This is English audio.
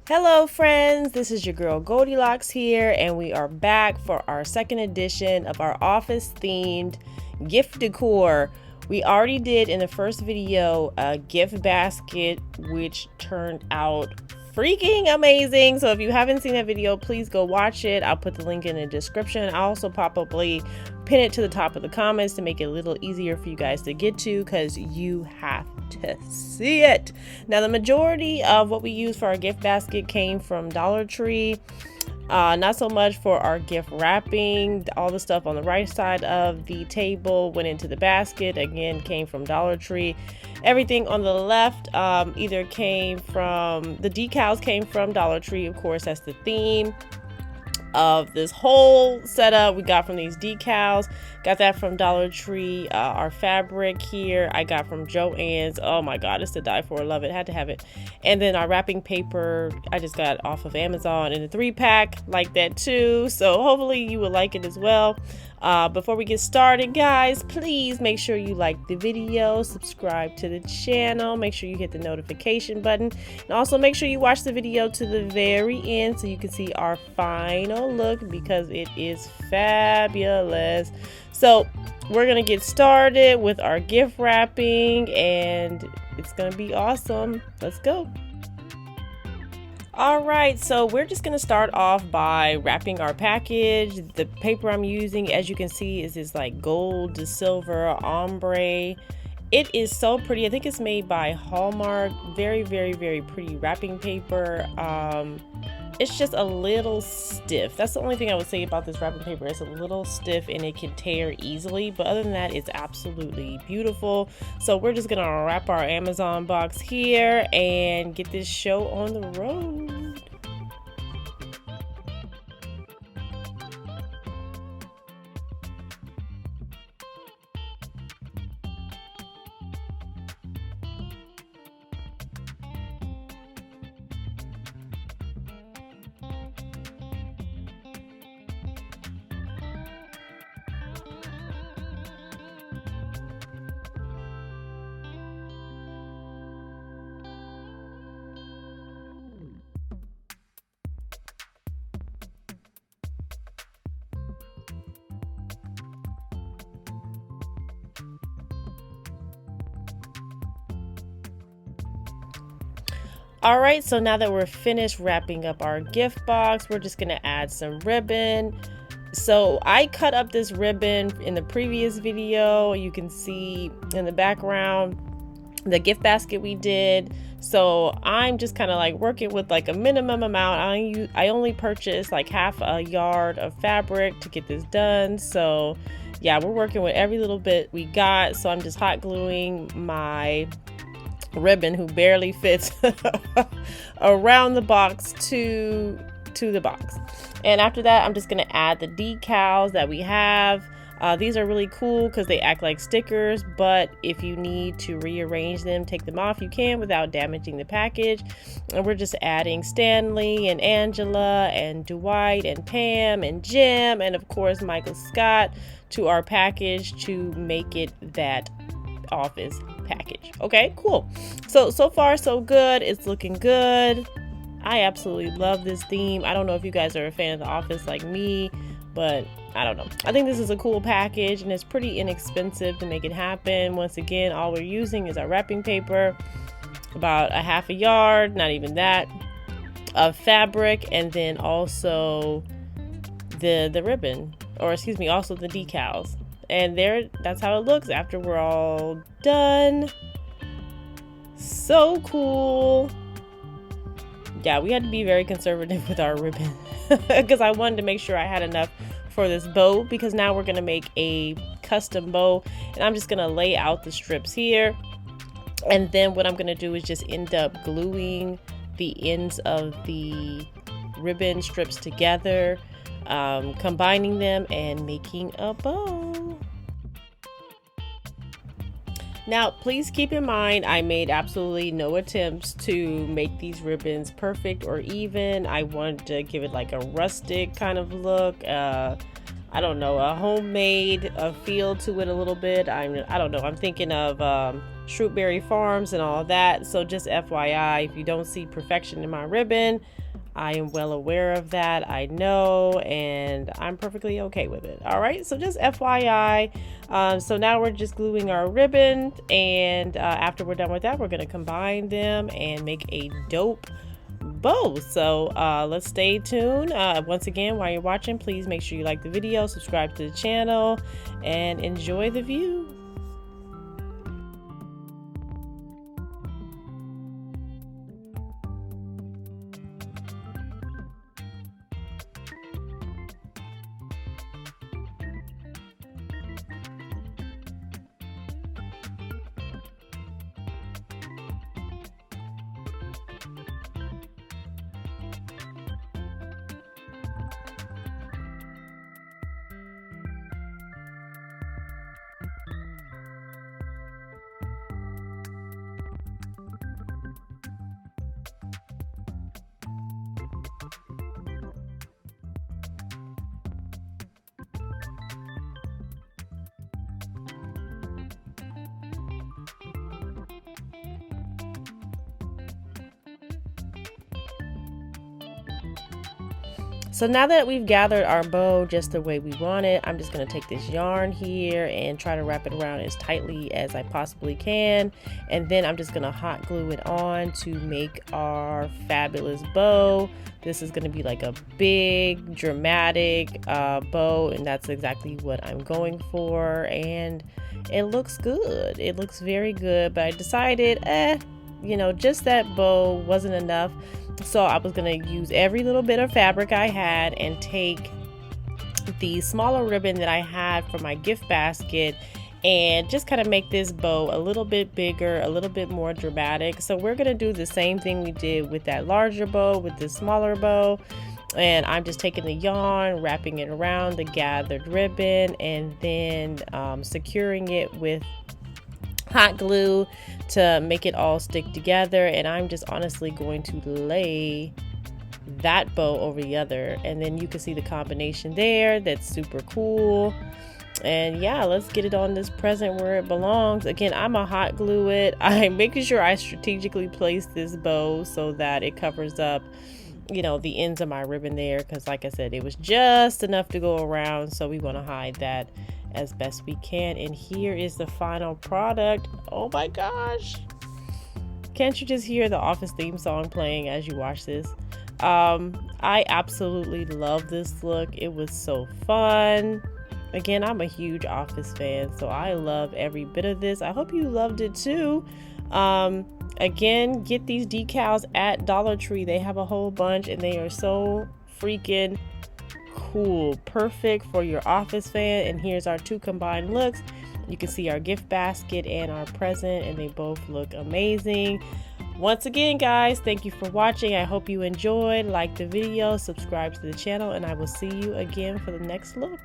Hello friends, this is your girl Goldilocks here, and we are back for our second edition of our office themed gift decor. We already did in the first video a gift basket which turned out freaking amazing. So if you haven't seen that video, please go watch it. I'll put the link in the description. I'll also probably pin it to the top of the comments to make it a little easier for you guys to get to, because you have to see it. Now, the majority of what we use for our gift basket came from Dollar Tree. Not so much for our gift wrapping. All the stuff on the right side of the table went into the basket. Again, came from Dollar Tree. Everything on the left either came from, the decals came from Dollar Tree. Of course, that's the theme of this whole setup. We got from these decals. Got that from Dollar Tree. Our fabric here I got from Joann's. Oh my god, it's to die for. I love it. Had to have it. And then our wrapping paper I just got off of Amazon in a 3-pack, like that too. So hopefully you will like it as well. Before we get started, guys, please make sure you like the video, subscribe to the channel, make sure you hit the notification button, and also make sure you watch the video to the very end so you can see our final look, because it is fabulous. So we're gonna get started with our gift wrapping, and it's gonna be awesome. Let's go. Alright, so we're just going to start off by wrapping our package. The paper I'm using, as you can see, is this like gold to silver ombre. It is so pretty. I think it's made by Hallmark. Very, very, very pretty wrapping paper. It's just a little stiff. That's the only thing I would say about this wrapping paper. It's a little stiff and it can tear easily, but other than that, it's absolutely beautiful. So we're just gonna wrap our Amazon box here and get this show on the road. Alright, so now that we're finished wrapping up our gift box, we're just going to add some ribbon. So I cut up this ribbon in the previous video. You can see in the background the gift basket we did. So I'm just kind of like working with like a minimum amount. I only purchased like half a yard of fabric to get this done. So yeah, we're working with every little bit we got. So I'm just hot gluing my ribbon, who barely fits around the box to the box. And after that, I'm just going to add the decals that we have. These are really cool because they act like stickers, but if you need to rearrange them, take them off, you can without damaging the package. And we're just adding Stanley and Angela and Dwight and Pam and Jim and of course Michael Scott to our package to make it that office package. Okay, cool. So far so good. It's looking good. I absolutely love this theme. I don't know if you guys are a fan of The Office like me, but I don't know. I think this is a cool package and it's pretty inexpensive to make it happen. Once again, all we're using is our wrapping paper, about a half a yard, not even that, of fabric, and then also the ribbon, or excuse me, also the decals. And that's how it looks after we're all done. So cool. Yeah, we had to be very conservative with our ribbon because I wanted to make sure I had enough for this bow, because now we're going to make a custom bow, and I'm just going to lay out the strips here. And then what I'm going to do is just end up gluing the ends of the ribbon strips together, combining them and making a bow. Now, please keep in mind, I made absolutely no attempts to make these ribbons perfect or even. I wanted to give it like a rustic kind of look, I don't know, a homemade feel to it a little bit. I don't know. I'm thinking of Shrewsbury Farms and all that. So just FYI, if you don't see perfection in my ribbon, I am well aware of that. I know, and I'm perfectly okay with it. All right, so just FYI. So now we're just gluing our ribbon, and after we're done with that, we're going to combine them and make a dope bow. So let's stay tuned. Once again, while you're watching, please make sure you like the video, subscribe to the channel, and enjoy the view. So now that we've gathered our bow just the way we want it, I'm just going to take this yarn here and try to wrap it around as tightly as I possibly can. And then I'm just going to hot glue it on to make our fabulous bow. This is going to be like a big, dramatic bow, and that's exactly what I'm going for. And it looks good. It looks very good, but I decided, you know, just that bow wasn't enough. So I was going to use every little bit of fabric I had and take the smaller ribbon that I had for my gift basket and just kind of make this bow a little bit bigger, a little bit more dramatic. So we're going to do the same thing we did with that larger bow with this smaller bow. And I'm just taking the yarn, wrapping it around the gathered ribbon, and then securing it with hot glue to make it all stick together. And I'm just honestly going to lay that bow over the other, and then you can see the combination there. That's super cool. And yeah, let's get it on this present where it belongs. Again, I'm a hot glue it. I'm making sure I strategically place this bow so that it covers up, you know, the ends of my ribbon there, because like I said, it was just enough to go around, so we want to hide that as best we can. And here is the final product. Oh my gosh, can't you just hear the Office theme song playing as you watch this? I absolutely love this look. It was so fun. Again, I'm a huge Office fan, so I love every bit of this. I hope you loved it too. Again, get these decals at Dollar Tree. They have a whole bunch and they are so freaking cool. Perfect for your Office fan. And here's our two combined looks. You can see our gift basket and our present, and they both look amazing. Once again, guys, thank you for watching. I hope you enjoyed. Like the video, subscribe to the channel, and I will see you again for the next look.